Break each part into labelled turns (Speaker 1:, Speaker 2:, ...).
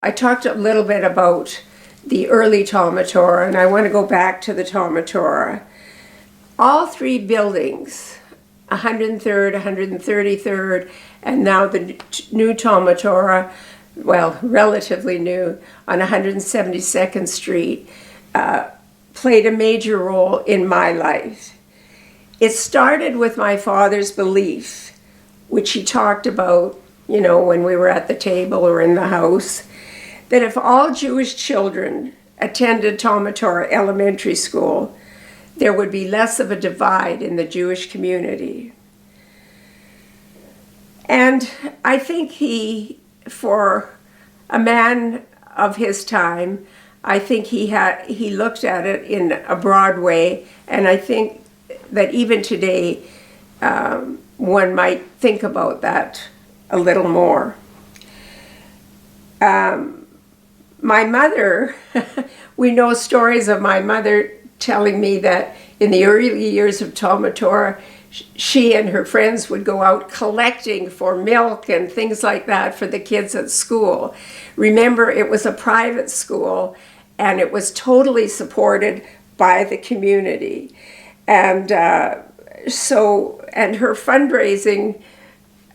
Speaker 1: I talked a little bit about the early Talmud Torah, and I want to go back to the Talmud Torah. All three buildings, 103rd, 133rd, and now the new Talmud Torah, well, relatively new, on 172nd Street, played a major role in my life. It started with my father's belief, which he talked about, when we were at the table or in the house, that if all Jewish children attended Talmud Torah elementary school, there would be less of a divide in the Jewish community. And I think for a man of his time, I think he looked at it in a broad way, and I think that even today, one might think about that a little more. My mother, we know stories of my mother telling me that in the early years of Talmud Torah, she and her friends would go out collecting for milk and things like that for the kids at school. Remember, it was a private school, and it was totally supported by the community. And and her fundraising,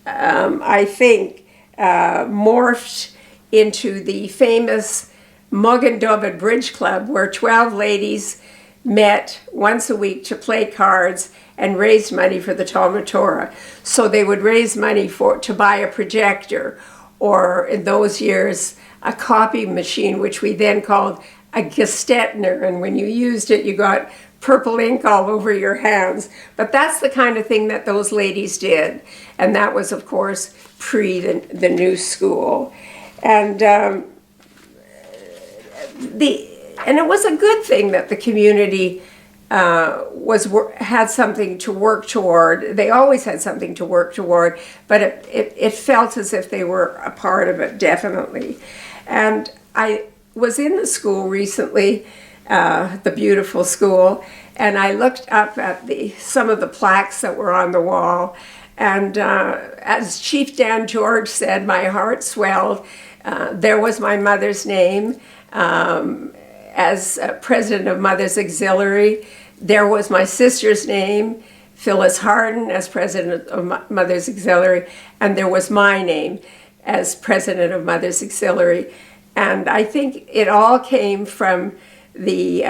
Speaker 1: I think, morphed into the famous Magen David Bridge Club, where 12 ladies met once a week to play cards and raise money for the Talmud Torah. So they would raise money to buy a projector, or in those years, a copy machine, which we then called a gestetner, and when you used it, you got purple ink all over your hands. But that's the kind of thing that those ladies did, and that was, of course, pre the new school. And it was a good thing that the community had something to work toward. They always had something to work toward, but it felt as if they were a part of it, definitely. And I was in the school recently, the beautiful school, and I looked up at some of the plaques that were on the wall, and as Chief Dan George said, my heart swelled. There was my mother's name as president of Mothers Auxiliary. There was my sister's name, Phyllis Harden, as president of Mothers Auxiliary, and there was my name as president of Mothers Auxiliary. And I think it all came from the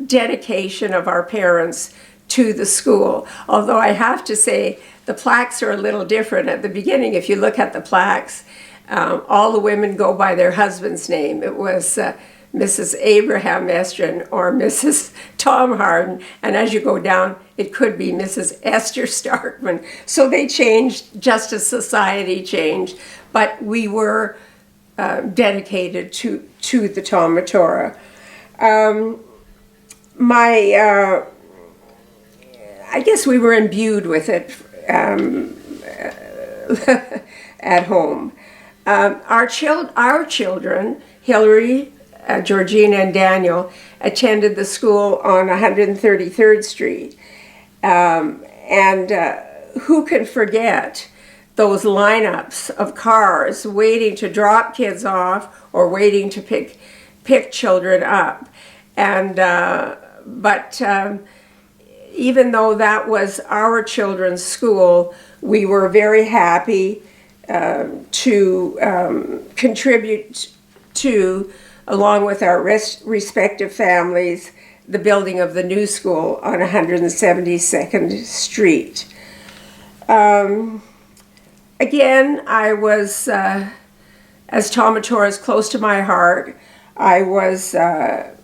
Speaker 1: dedication of our parents to the school. Although I have to say, the plaques are a little different. At the beginning, if you look at the plaques, all the women go by their husband's name. It was Mrs. Abraham Estrin or Mrs. Tom Harden, and as you go down, it could be Mrs. Esther Starkman. So they changed just as society changed, but we were dedicated to the Talmud Torah. I guess we were imbued with it at home. Our children, Hillary, Georgina, and Daniel, attended the school on 133rd Street. And who can forget those lineups of cars waiting to drop kids off or waiting to pick children up? And but even though that was our children's school, we were very happy to contribute to, along with our respective families, the building of the new school on 172nd Street. Again, I was, as Talmud Torah is close to my heart, I was a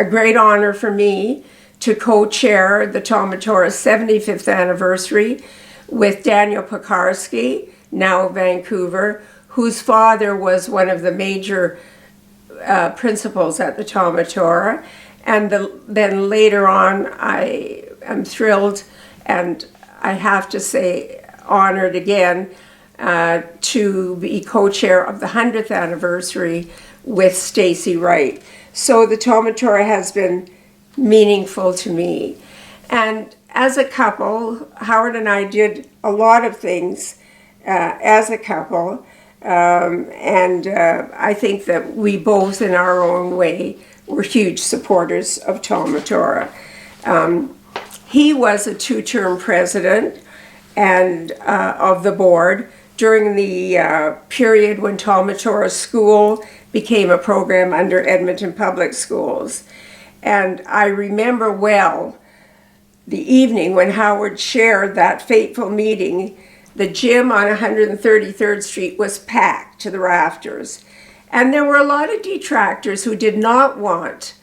Speaker 1: great honor for me to co-chair the Talmud Torah's 75th anniversary with Daniel Pekarski, now Vancouver, whose father was one of the major principals at the Talmud Torah. And then later on, I am thrilled, and I have to say honored again, to be co-chair of the 100th anniversary with Stacy Wright. So the Talmud Torah has been meaningful to me. And as a couple, Howard and I did a lot of things as a couple. And I think that we both, in our own way, were huge supporters of Talmud Torah. He was a two-term president and of the board during the period when Talmud Torah School became a program under Edmonton Public Schools. And I remember well the evening when Howard shared that fateful meeting. The gym on 133rd Street was packed to the rafters. And there were a lot of detractors who did not want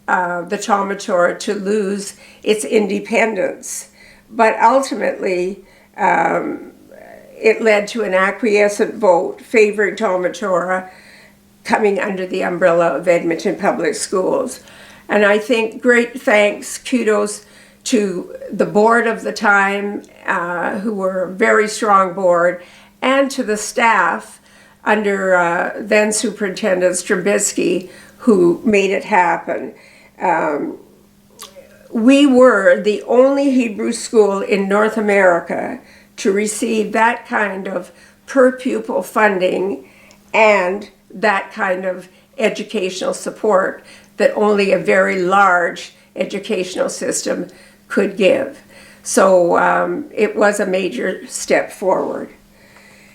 Speaker 1: the Talmud Torah to lose its independence. But ultimately, it led to an acquiescent vote favoring Talmud Torah coming under the umbrella of Edmonton Public Schools. And I think great thanks, kudos to the board of the time, who were a very strong board, and to the staff under then Superintendent Strabitsky, who made it happen. We were the only Hebrew school in North America to receive that kind of per pupil funding and that kind of educational support that only a very large educational system could give. So it was a major step forward.